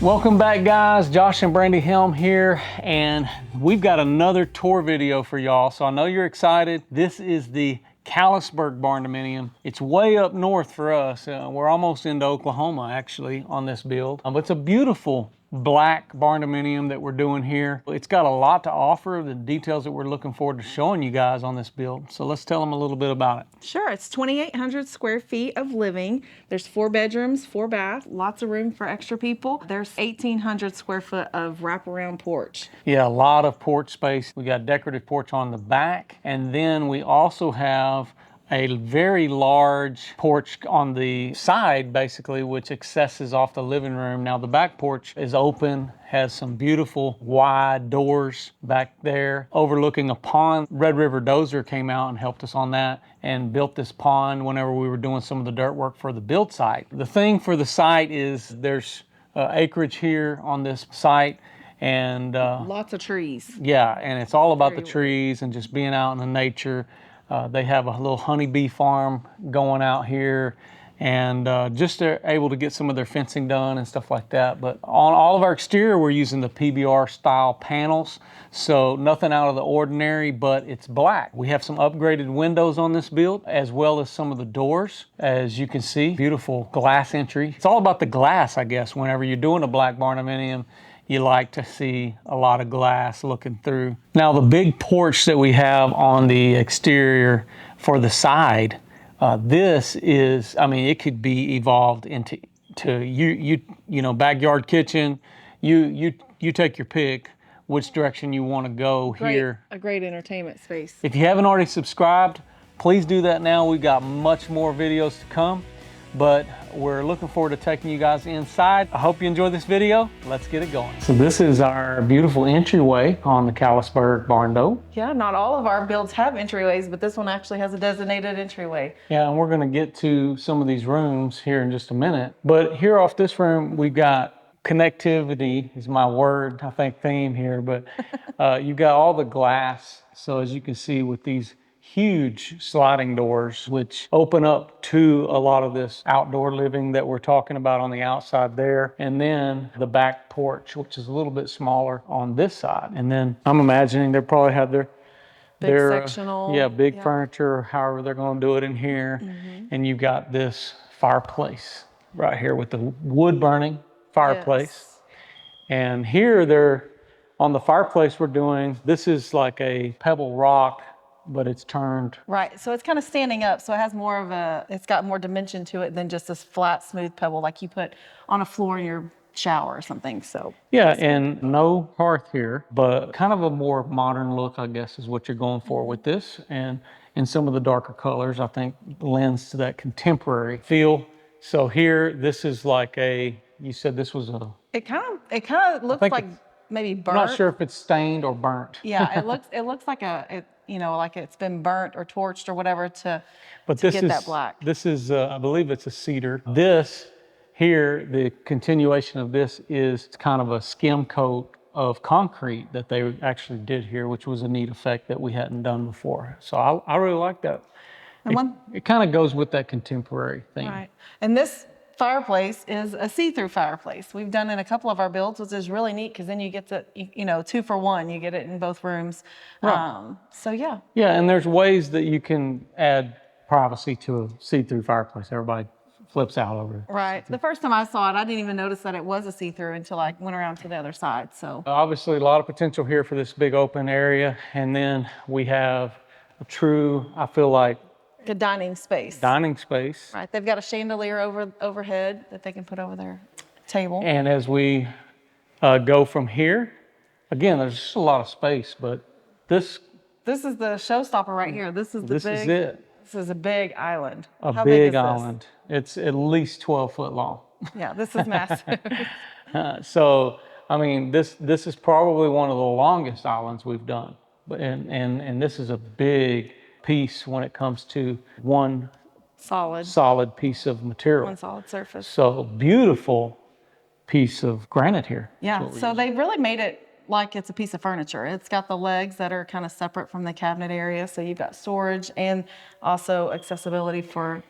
Welcome back, guys. Josh and Brandy Helm here, and we've got another tour video for y'all. So I know you're excited. This is the Callisburg Barndominium. It's way up north for us. We're almost into Oklahoma, actually, on this build. But it's a beautiful black barndominium that we're doing here. It's got a lot to offer, the details that we're looking forward to showing you guys on this build. So let's tell them a little bit about it. Sure, it's 2,800 square feet of living. There's 4 bedrooms, 4 baths, lots of room for extra people. There's 1,800 square foot of wraparound porch. Yeah, a lot of porch space. We got decorative porch on the back, and then we also have a very large porch on the side, basically, which accesses off the living room. Now the back porch is open, has some beautiful wide doors back there overlooking a pond. Red River Dozer came out and helped us on that and built this pond whenever we were doing some of the dirt work for the build site. The thing for the site is there's acreage here on this site, and lots of trees. Yeah, and it's all about the trees and just being out in the nature. They have a little honeybee farm going out here, and just they're able to get some of their fencing done and stuff like that. But on all of our exterior, we're using the PBR style panels, so nothing out of the ordinary, but it's black. We have some upgraded windows on this build, as well as some of the doors, as you can see. Beautiful glass entry. It's all about the glass, I guess. Whenever you're doing a black barndominium, you like to see a lot of glass looking through. Now the big porch that we have on the exterior for the side, this is, I mean, it could be evolved into you know, backyard kitchen. You take your pick which direction you want to go here. A great entertainment space. If you haven't already subscribed, please do that now. We've got much more videos to come, but we're looking forward to taking you guys inside. I hope you enjoy this video. Let's get it going. So this is our beautiful entryway on the Callisburg Barndo. Yeah, not all of our builds have entryways, but this one actually has a designated entryway. Yeah, and we're gonna get to some of these rooms here in just a minute. But here off this room, we've got connectivity is my word, I think, theme here, but you've got all the glass. So as you can see with these huge sliding doors, which open up to a lot of this outdoor living that we're talking about on the outside there. And then the back porch, which is a little bit smaller on this side. And then I'm imagining they probably have their sectional. Big furniture, however they're going to do it in here. And you've got this fireplace right here with the wood burning fireplace. Yes. And here they're on the fireplace we're doing, this is like a pebble rock, but it's turned. Right, so it's kind of standing up, so it has more of a, it's got more dimension to it than just this flat, smooth pebble like you put on a floor in your shower or something, so. Yeah, and no hearth here, but kind of a more modern look, I guess, is what you're going for with this. And in some of the darker colors, I think lends to that contemporary feel. So here, this is like a, you said this was a. It kind of looks like maybe burnt. I'm not sure if it's stained or burnt. Yeah, it looks like you know, like it's been burnt or torched or whatever to get that black. This is, I believe it's a cedar. This here, the continuation of this is kind of a skim coat of concrete that they actually did here, which was a neat effect that we hadn't done before. So I really like that. And it kind of goes with that contemporary thing. Right, and this fireplace is a see-through fireplace. We've done in a couple of our builds, which is really neat because then you get to, you know, 2 for 1. You get it in both rooms. Right. So yeah. Yeah, and there's ways that you can add privacy to a see-through fireplace. Everybody flips out over it. Right. The first time I saw it, I didn't even notice that it was a see-through until I went around to the other side. So obviously a lot of potential here for this big open area, and then we have a true, I feel like, a dining space. Dining space. Right. They've got a chandelier overhead that they can put over their table. And as we go from here, again, there's just a lot of space, but this is the showstopper right here. This is is it. This is a big island. How big is island. It's at least 12 foot long. Yeah, this is massive. So, I mean, this is probably one of the longest islands we've done. And this is a big piece when it comes to one solid piece of material. One solid surface. So beautiful piece of granite here. Yeah, so they've really made it like it's a piece of furniture. It's got the legs that are kind of separate from the cabinet area, so you've got storage and also accessibility for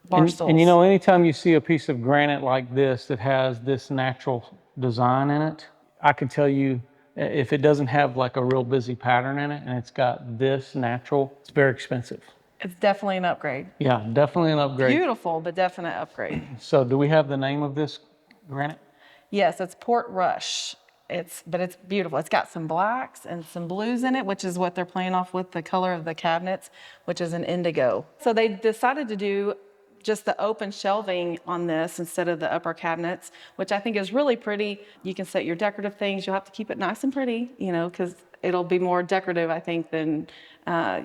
bar stools. And you know, anytime you see a piece of granite like this that has this natural design in it. I can tell you if it doesn't have like a real busy pattern in it and it's got this natural, it's very expensive. It's definitely an upgrade. Yeah, definitely an upgrade. Beautiful, but definite upgrade. So do we have the name of this granite? Yes, it's Port Rush. But it's beautiful. It's got some blacks and some blues in it, which is what they're playing off with the color of the cabinets, which is an indigo. So they decided to do just the open shelving on this instead of the upper cabinets, which I think is really pretty. You can set your decorative things. You'll have to keep it nice and pretty, because it'll be more decorative, I think, than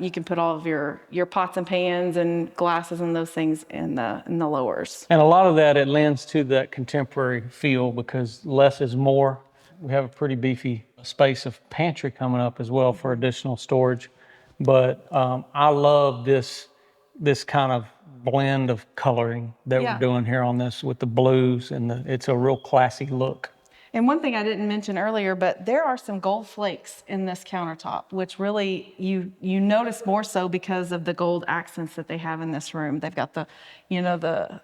you can put all of your pots and pans and glasses and those things in the lowers. And a lot of that, it lends to that contemporary feel because less is more. We have a pretty beefy space of pantry coming up as well for additional storage. But I love this kind of blend of coloring that we're doing here on this with the blues, and it's a real classy look. And one thing I didn't mention earlier, but there are some gold flakes in this countertop, which really you notice more so because of the gold accents that they have in this room. They've got the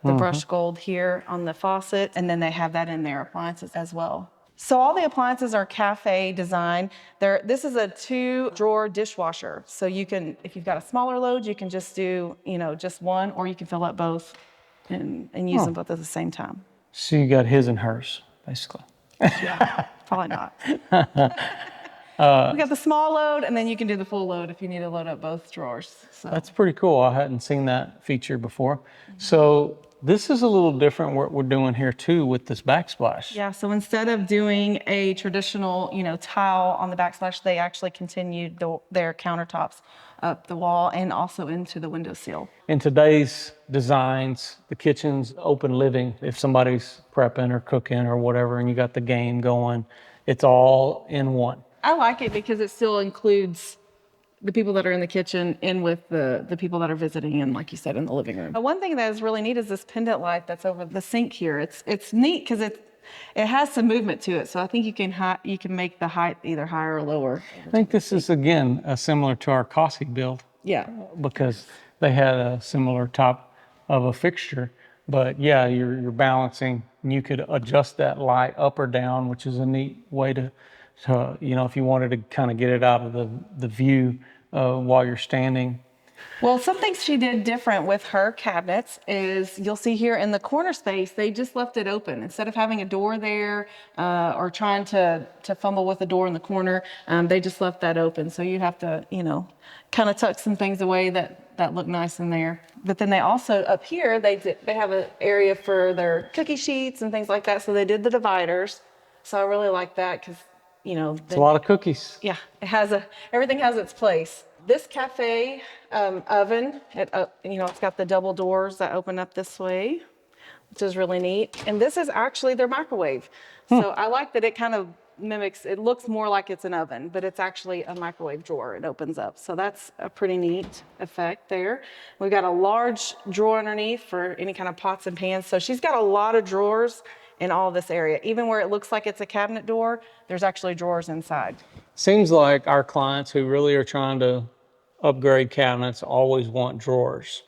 brushed gold here on the faucet, and then they have that in their appliances as well. So all the appliances are cafe design. This is a 2-drawer dishwasher. So you can, if you've got a smaller load, you can just do, just one, or you can fill up both and use them both at the same time. So you got his and hers, basically. Yeah, probably not. We got the small load, and then you can do the full load if you need to load up both drawers. So. That's pretty cool. I hadn't seen that feature before. So this is a little different what we're doing here too with this backsplash. Yeah, so instead of doing a traditional, tile on the backsplash, they actually continued their countertops up the wall and also into the windowsill. In today's designs, the kitchen's open living. If somebody's prepping or cooking or whatever, and you got the game going, it's all in one. I like it because it still includes the people that are in the kitchen in with the people that are visiting and, like you said, in the living room. One thing that is really neat is this pendant light that's over the sink here. It's neat because it has some movement to it. So I think you can make the height either higher or lower. I think this is, again, similar to our Cossie build. Yeah. Because they had a similar top of a fixture. But yeah, you're balancing, and you could adjust that light up or down, which is a neat way to if you wanted to kind of get it out of the view while you're standing. Well, something she did different with her cabinets is you'll see here in the corner space, they just left it open. Instead of having a door there or trying to fumble with the door in the corner, they just left that open. So you have to, kind of tuck some things away that look nice in there. But then they also, up here, they have an area for their cookie sheets and things like that. So they did the dividers. So I really like that because, it's a lot of cookies. Yeah, everything has its place. This cafe oven, it's got the double doors that open up this way, which is really neat. And this is actually their microwave. So I like that it kind of mimics, it looks more like it's an oven, but it's actually a microwave drawer. It opens up. So that's a pretty neat effect there. We've got a large drawer underneath for any kind of pots and pans. So she's got a lot of drawers in all this area. Even where it looks like it's a cabinet door, there's actually drawers inside. Seems like our clients who really are trying to upgrade cabinets always want drawers,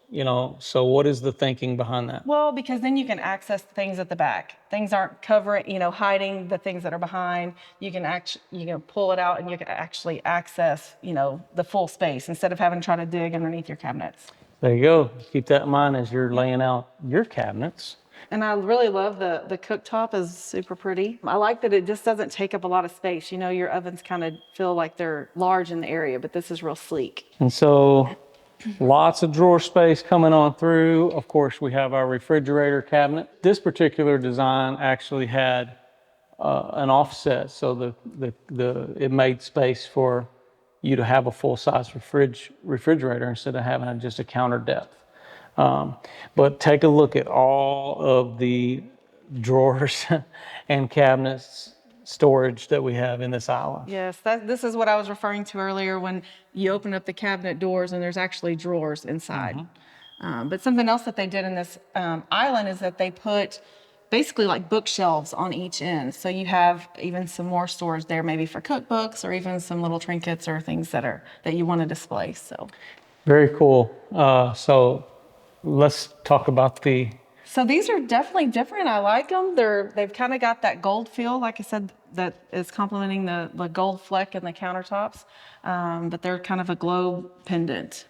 so what is the thinking behind that? Well, because then you can access things at the back. Things aren't covering, hiding the things that are behind. You can actually, pull it out and you can actually access, the full space instead of having to try to dig underneath your cabinets. There you go. Keep that in mind as you're laying out your cabinets. And I really love the cooktop is super pretty. I like that it just doesn't take up a lot of space. Your ovens kind of feel like they're large in the area, but this is real sleek. And so lots of drawer space coming on through. Of course, we have our refrigerator cabinet. This particular design actually had an offset, so it made space for you to have a full-size refrigerator instead of having just a counter depth. But take a look at all of the drawers and cabinets storage that we have in this island. Yes, this is what I was referring to earlier when you open up the cabinet doors and there's actually drawers inside. But something else that they did in this island is that they put basically like bookshelves on each end. So you have even some more storage there, maybe for cookbooks or even some little trinkets or things that you want to display. So very cool. So let's talk about the So these are definitely different. I like them. They've kind of got that gold feel, like I said, that is complementing the gold fleck in the countertops. But they're kind of a globe pendant.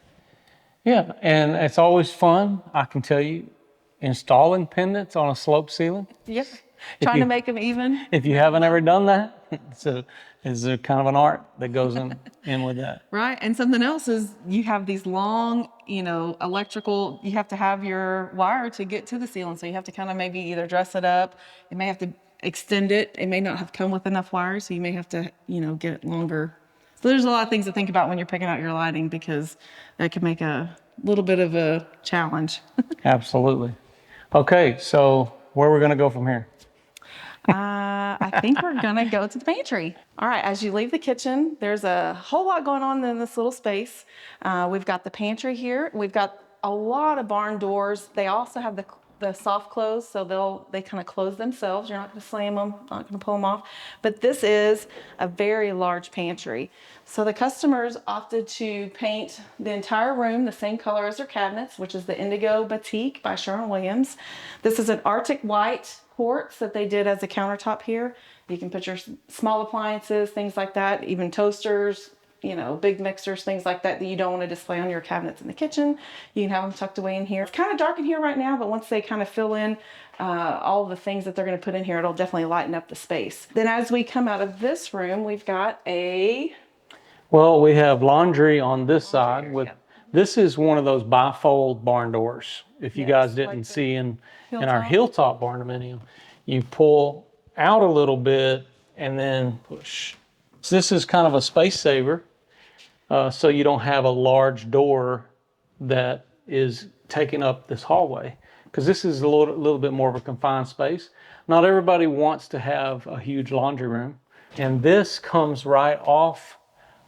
Yeah, and it's always fun, I can tell you, installing pendants on a slope ceiling. Yeah. If Trying you- to make them even. If you haven't ever done that, it's a kind of an art that goes in with that. Right. And something else is you have these long, electrical, you have to have your wire to get to the ceiling. So you have to kind of maybe either dress it up. You may have to extend it. It may not have come with enough wire. So you may have to, get it longer. So there's a lot of things to think about when you're picking out your lighting because that can make a little bit of a challenge. Absolutely. Okay, so where are we going to go from here? I think we're gonna go to the pantry. All right, as you leave the kitchen, there's a whole lot going on in this little space. We've got the pantry here. We've got a lot of barn doors. They also have the soft close, so they kind of close themselves. You're not gonna slam them, not gonna pull them off. But this is a very large pantry. So the customers opted to paint the entire room the same color as their cabinets, which is the Indigo Batik by Sherwin-Williams. This is an Arctic white quartz that they did as a countertop here. You can put your small appliances, things like that, even toasters, big mixers, things like that you don't want to display on your cabinets in the kitchen. You can have them tucked away in here. It's kind of dark in here right now, but once they kind of fill in all the things that they're going to put in here, it'll definitely lighten up the space. Then as we come out of this room, we've got Well, we have laundry on this side. This is one of those bifold barn doors. If you guys didn't see in our hilltop barndominium, you pull out a little bit and then push. So this is kind of a space saver, so you don't have a large door that is taking up this hallway, because this is a little bit more of a confined space. Not everybody wants to have a huge laundry room, and this comes right off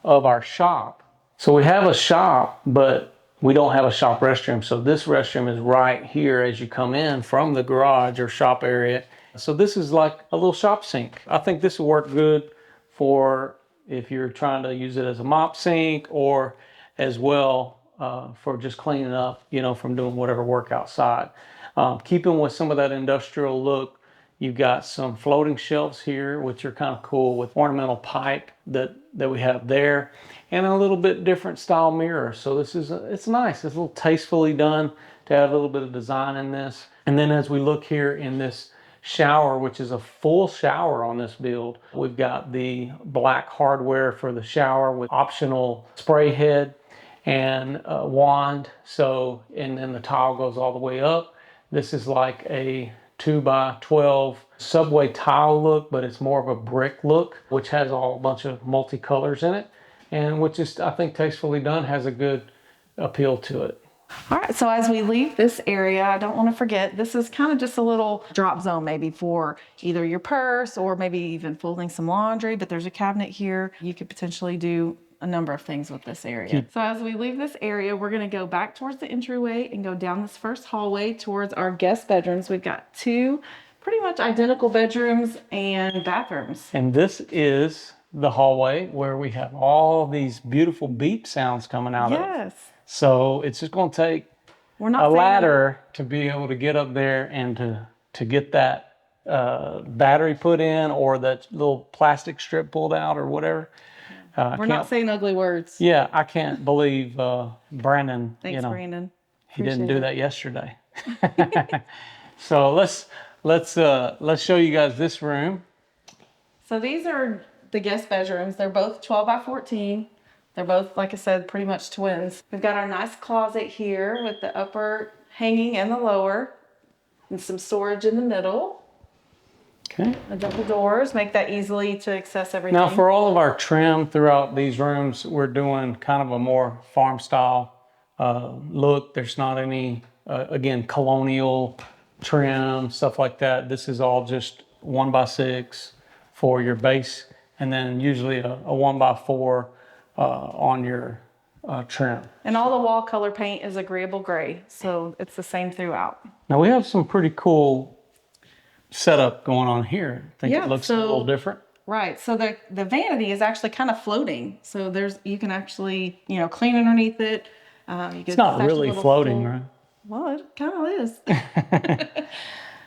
of our shop. So we have a shop, but we don't have a shop restroom. So this restroom is right here as you come in from the garage or shop area. So this is like a little shop sink. I think this will work good for if you're trying to use it as a mop sink, or as well for just cleaning up, from doing whatever work outside. Keeping with some of that industrial look, you've got some floating shelves here, which are kind of cool, with ornamental pipe that we have there, and a little bit different style mirror. So it's nice. It's a little tastefully done to have a little bit of design in this. And then as we look here in this shower, which is a full shower on this build, we've got the black hardware for the shower with optional spray head and wand. So, and then the tile goes all the way up. This is like a 2x12 subway tile look, but it's more of a brick look, which has a bunch of multicolors in it, and which is, I think, tastefully done, has a good appeal to it. All right, so as we leave this area, I don't want to forget, this is kind of just a little drop zone maybe for either your purse or maybe even folding some laundry, but there's a cabinet here. You could potentially do a number of things with this area. So as we leave this area, we're going to go back towards the entryway and go down this first hallway towards our guest bedrooms. We've got two pretty much identical bedrooms and bathrooms. And this is the hallway where we have all these beautiful beep sounds coming out of. Yes. So it's just going to take We're not a ladder to be able to get up there and to get that battery put in, or that little plastic strip pulled out, or whatever. We're not saying ugly words. Yeah, I can't believe Brandon. Thanks, Brandon. He didn't do that yesterday. So let's show you guys this room. So these are the guest bedrooms. They're both 12 by 14. They're both, like I said, pretty much twins. We've got our nice closet here with the upper hanging and the lower, and some storage in the middle. Okay. The double doors make that easily to access everything. Now, for all of our trim throughout these rooms, we're doing kind of a more farm style look. There's not any, again, colonial trim, stuff like that. This is all just 1x6 for your base, and then usually a 1x4 on your trim. And all the wall color paint is agreeable gray, so it's the same throughout. Now, we have some pretty cool setup going on here. I think it looks a little different. Right. So the vanity is actually kind of floating. So you can actually, clean underneath it. It's not really floating, right? Well, it kind of is.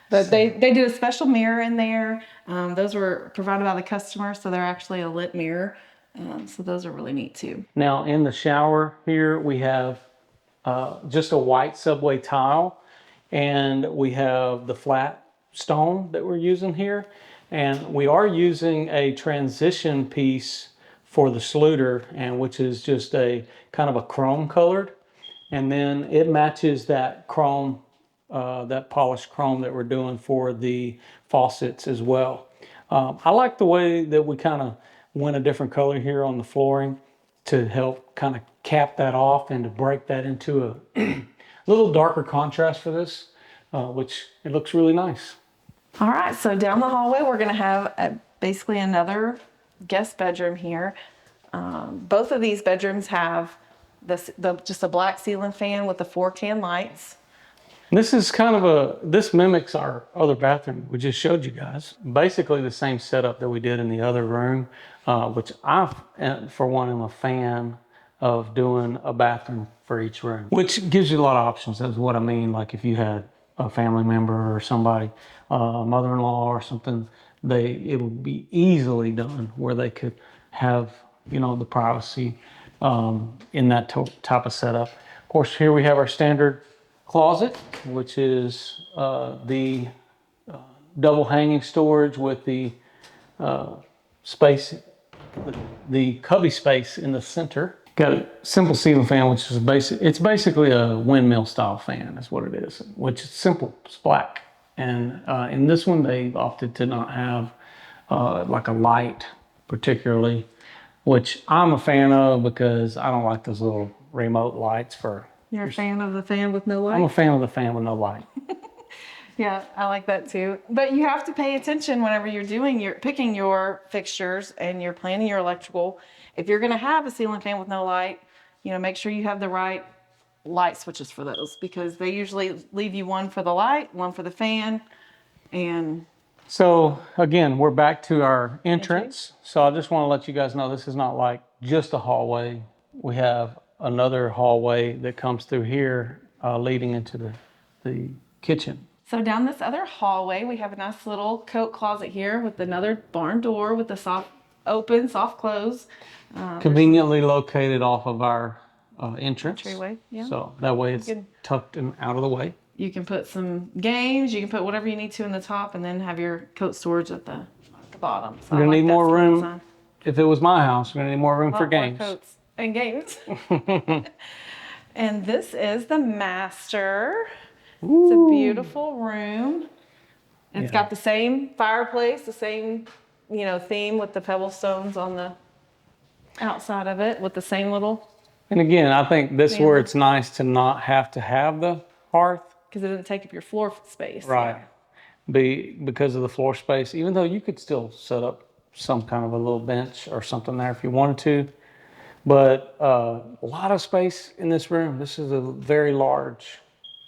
But they did a special mirror in there. Those were provided by the customer, so they're actually a lit mirror. So those are really neat too. Now in the shower here, we have just a white subway tile, and we have the flat stone that we're using here. And we are using a transition piece for the sluter, and which is just a kind of a chrome colored. And then it matches that chrome, that polished chrome that we're doing for the faucets as well. I like the way that we kind of went a different color here on the flooring to help kind of cap that off and to break that into a little darker contrast for this, which it looks really nice. All right, so down the hallway, we're gonna have basically another guest bedroom here. Both of these bedrooms have just a black ceiling fan with the 4-can lights. This is this mimics our other bathroom we just showed you guys. Basically the same setup that we did in the other room, which for one, am a fan of doing a bathroom for each room, which gives you a lot of options. That's what I mean. Like if you had a family member or somebody, mother-in-law or something, it would be easily done where they could have, the privacy in that type of setup. Of course, here we have our standard closet, which is the double hanging storage with the space, the cubby space in the center. Got a simple ceiling fan, which is it's basically a windmill style fan is what it is, which is simple, it's black. And in this one, they opted to not have like a light particularly, which I'm a fan of because I don't like those little remote lights for. You're a fan of the fan with no light? I'm a fan of the fan with no light. Yeah, I like that too. But you have to pay attention whenever you're picking your fixtures and you're planning your electrical. If you're gonna have a ceiling fan with no light, make sure you have the right light switches for those, because they usually leave you one for the light, one for the fan, and... So again, we're back to our entrance. So I just want to let you guys know this is not like just a hallway. We have another hallway that comes through here leading into the kitchen. So down this other hallway, we have a nice little coat closet here with another barn door with the soft close. Conveniently located off of our entrance. Entryway, yeah. So that way it's tucked and out of the way. You can put some games, you can put whatever you need to in the top, and then have your coat storage at the bottom. So we're gonna need more room. Design. If it was my house, we're gonna need more room for games. More coats and games. And this is the master. Ooh. It's a beautiful room. It's got the same fireplace, the same, theme with the pebble stones on the outside of it, with the same little. And again, I think this is where it's nice to not have to have the hearth. Because it doesn't take up your floor space. Right. Because of the floor space, even though you could still set up some kind of a little bench or something there if you wanted to. But a lot of space in this room. This is a very large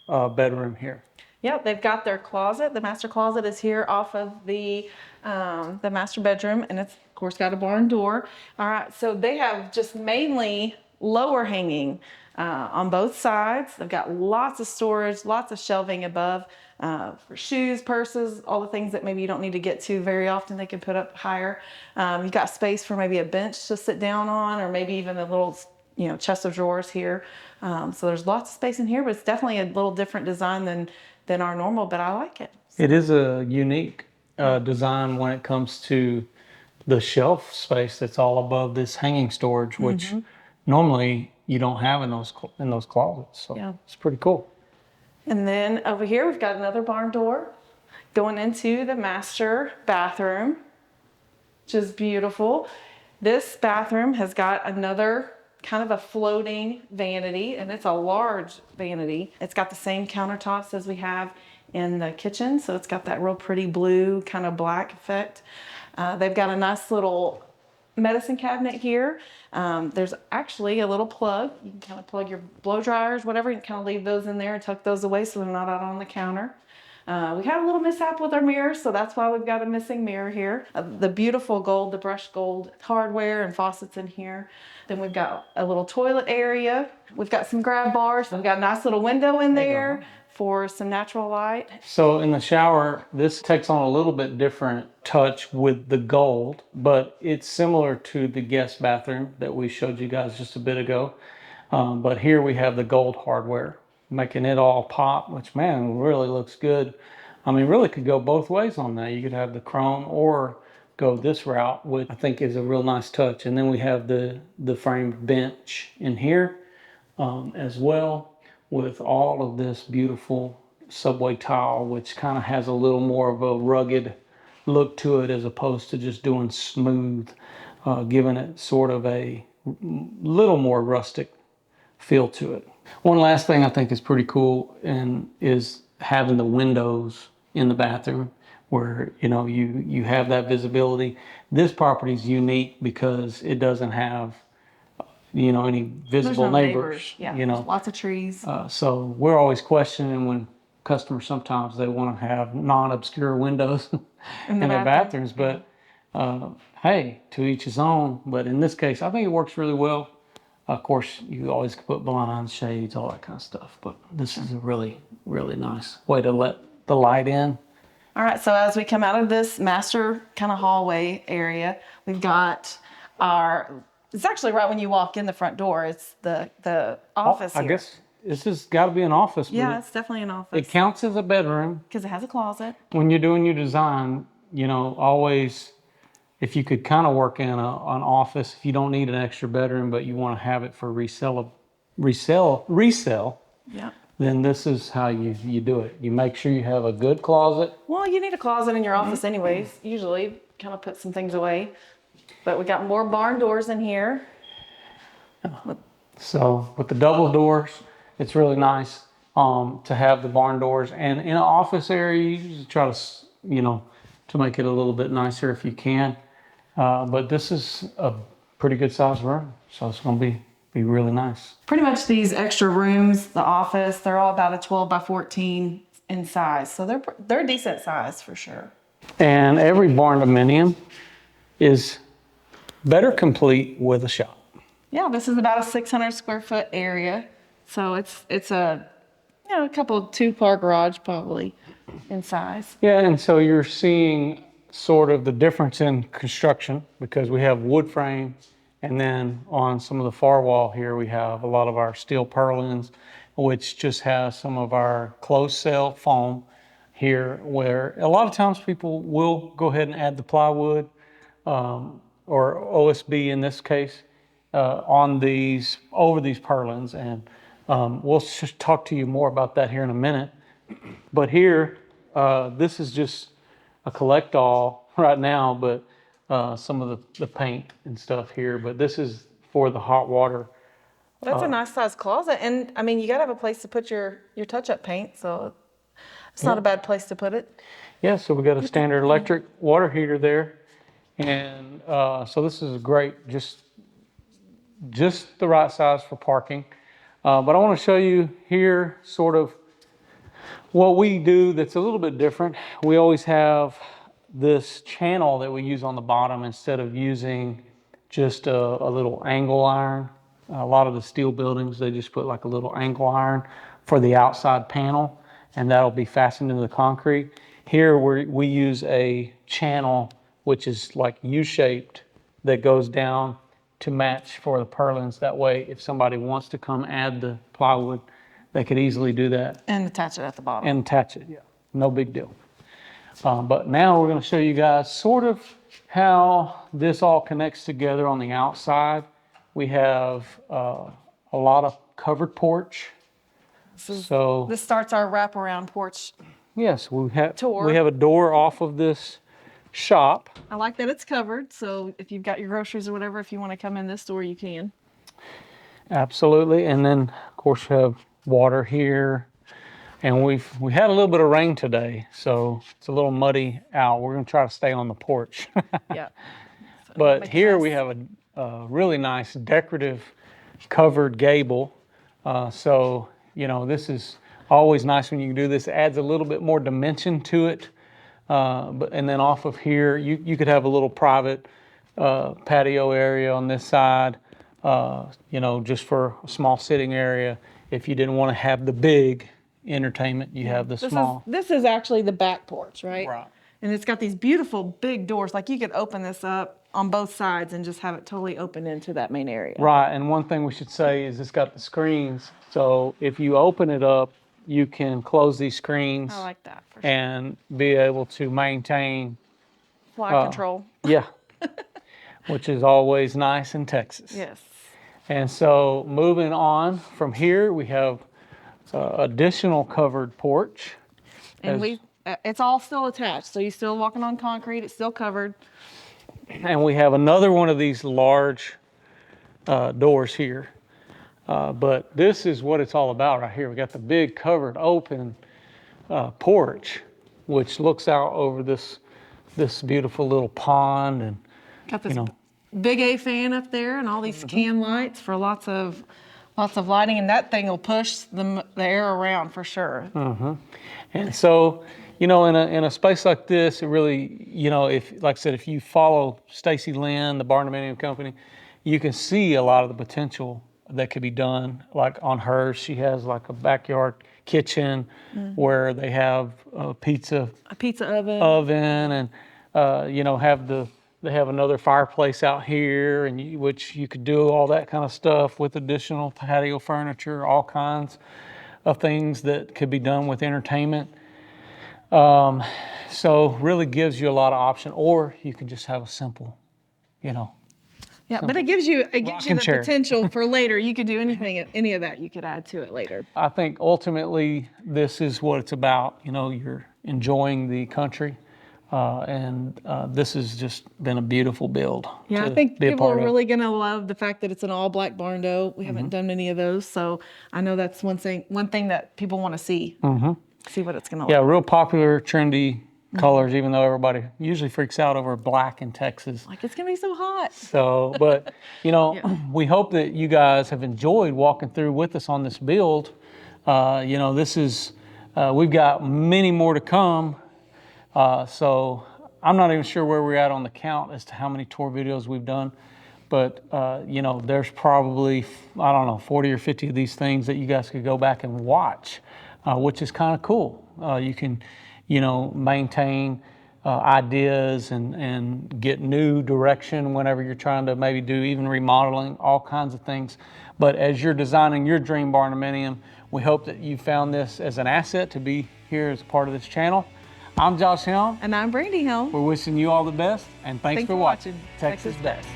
bedroom here. Yep, they've got their closet. The master closet is here off of the master bedroom, and it's of course got a barn door. All right, so they have just mainly lower hanging on both sides. They've got lots of storage, lots of shelving above for shoes, purses, all the things that maybe you don't need to get to very often. They can put up higher. You've got space for maybe a bench to sit down on, or maybe even a little chest of drawers here. So there's lots of space in here, but it's definitely a little different design than our normal, but I like it. It is a unique design when it comes to the shelf space that's all above this hanging storage, which normally you don't have in those closets. So it's pretty cool. And then over here, we've got another barn door going into the master bathroom, which is beautiful. This bathroom has got another kind of a floating vanity, and it's a large vanity. It's got the same countertops as we have in the kitchen, so it's got that real pretty blue kind of black effect. They've got a nice little medicine cabinet here. There's actually a little plug. You can kind of plug your blow dryers, whatever. You can kind of leave those in there and tuck those away so they're not out on the counter. We had a little mishap with our mirrors, so that's why we've got a missing mirror here. The beautiful gold, the brushed gold hardware and faucets in here. Then we've got a little toilet area. We've got some grab bars. We've got a nice little window in there for some natural light. So in the shower, this takes on a little bit different touch with the gold, but it's similar to the guest bathroom that we showed you guys just a bit ago. But here we have the gold hardware, making it all pop, which, man, really looks good. I mean, really could go both ways on that. You could have the chrome or go this route, which I think is a real nice touch. And then we have the framed bench in here as well, with all of this beautiful subway tile, which kind of has a little more of a rugged look to it as opposed to just doing smooth, giving it sort of a little more rustic feel to it. One last thing I think is pretty cool and is having the windows in the bathroom where you have that visibility. This property is unique because it doesn't have any visible neighbors. Yeah, there's lots of trees. So we're always questioning when customers sometimes they want to have non-obscure windows in their bathrooms, but hey, to each his own. But in this case, I think it works really well. Of course, you always can put blinds, shades, all that kind of stuff. But this is a really, really nice way to let the light in. All right, so as we come out of this master kind of hallway area, we've got it's actually right when you walk in the front door. It's the office here. I guess this has got to be an office. Yeah, it's definitely an office. It counts as a bedroom. Because it has a closet. When you're doing your design, always, if you could kind of work in an office, if you don't need an extra bedroom, but you want to have it for resell, yeah, then this is how you do it. You make sure you have a good closet. Well, you need a closet in your office anyways, usually, kind of put some things away. But we got more barn doors in here. So with the double doors, it's really nice to have the barn doors. And in an office area, you just try to make it a little bit nicer if you can. But this is a pretty good sized room, so it's going to be really nice. Pretty much these extra rooms, the office, they're all about a 12 by 14 in size. So they're decent size for sure. And every barndominium is better complete with a shop. Yeah, this is about a 600 square foot area. So it's a couple 2-car garage probably in size. Yeah, and so you're seeing sort of the difference in construction because we have wood frame, and then on some of the far wall here we have a lot of our steel purlins, which just has some of our closed cell foam here, where a lot of times people will go ahead and add the plywood or OSB in this case over these purlins, and we'll just talk to you more about that here in a minute. But here, this is just a collect all right now, but some of the paint and stuff here. But this is for the hot water. That's a nice size closet. And I mean, you got to have a place to put your touch-up paint. So it's not a bad place to put it. Yeah, so we got a standard electric water heater there. And so this is great, just the right size for parking. But I want to show you here sort of what we do that's a little bit different. We always have this channel that we use on the bottom instead of using just a little angle iron. A lot of the steel buildings, they just put like a little angle iron for the outside panel, and that'll be fastened into the concrete. Here we use a channel which is like U-shaped that goes down to match for the purlins. That way, if somebody wants to come add the plywood, they could easily do that. And attach it at the bottom. And attach it, yeah. No big deal. But now we're going to show you guys sort of how this all connects together on the outside. We have a lot of covered porch. So this starts our wraparound porch. Yes, we have Tour. We have a door off of this shop. I like that it's covered, so if you've got your groceries or whatever, if you want to come in this door, you can. Absolutely, and then of course you have water here, and we had a little bit of rain today, so it's a little muddy out. We're going to try to stay on the porch. Yeah. So but here we have a really nice decorative covered gable. So this is always nice when you can do this. It adds a little bit more dimension to it. And then off of here, you could have a little private patio area on this side, you know, just for a small sitting area. If you didn't want to have the big entertainment, you have the small. This is actually the back porch, right? Right. And it's got these beautiful big doors. Like you could open this up on both sides and just have it totally open into that main area. Right, and one thing we should say is it's got the screens. So if you open it up, you can close these screens. I like that for sure. And be able to maintain Fly control. Yeah, which is always nice in Texas. Yes. And so moving on from here, we have additional covered porch. And it's all still attached. So you're still walking on concrete. It's still covered. And we have another one of these large doors here. But this is what it's all about right here. We got the big covered open porch, which looks out over this beautiful little pond. And Got this big A fan up there and all these can lights for lots of lighting. And that thing will push the air around for sure. And so, you know, in a space like this, it really, you know, like I said, if you follow Stacy Lynn, the Barndominium company, you can see a lot of the potential that could be done. Like on hers, she has like a backyard kitchen where they have a pizza oven, and you know, they have another fireplace out here, and which you could do all that kind of stuff with additional patio furniture, all kinds of things that could be done with entertainment. So really gives you a lot of option, or you can just have a simple, you know. Yeah, but it gives you the chair. potential for later. You could do any of that you could add to it later. I think ultimately this is what it's about. You know, you're enjoying the country, and this has just been a beautiful build. Yeah, I think people are really going to love the fact that it's an all black barn door. We haven't done many of those, so I know that's one thing that people want to see. See what it's going to look like. Yeah, real popular, trendy colors, even though everybody usually freaks out over black in Texas. Like, it's going to be so hot. So, but, you know, we hope that you guys have enjoyed walking through with us on this build. You know, this is, we've got many more to come. So I'm not even sure where we're at on the count as to how many tour videos we've done. But, you know, there's probably, I don't know, 40 or 50 of these things that you guys could go back and watch, which is kind of cool. You can, you know, maintain ideas and get new direction whenever you're trying to maybe do even remodeling, all kinds of things. But as you're designing your dream barndominium, we hope that you found this as an asset to be here as a part of this channel. I'm Josh Helm. And I'm Brandy Helm. We're wishing you all the best, and thanks for watching Texas Best.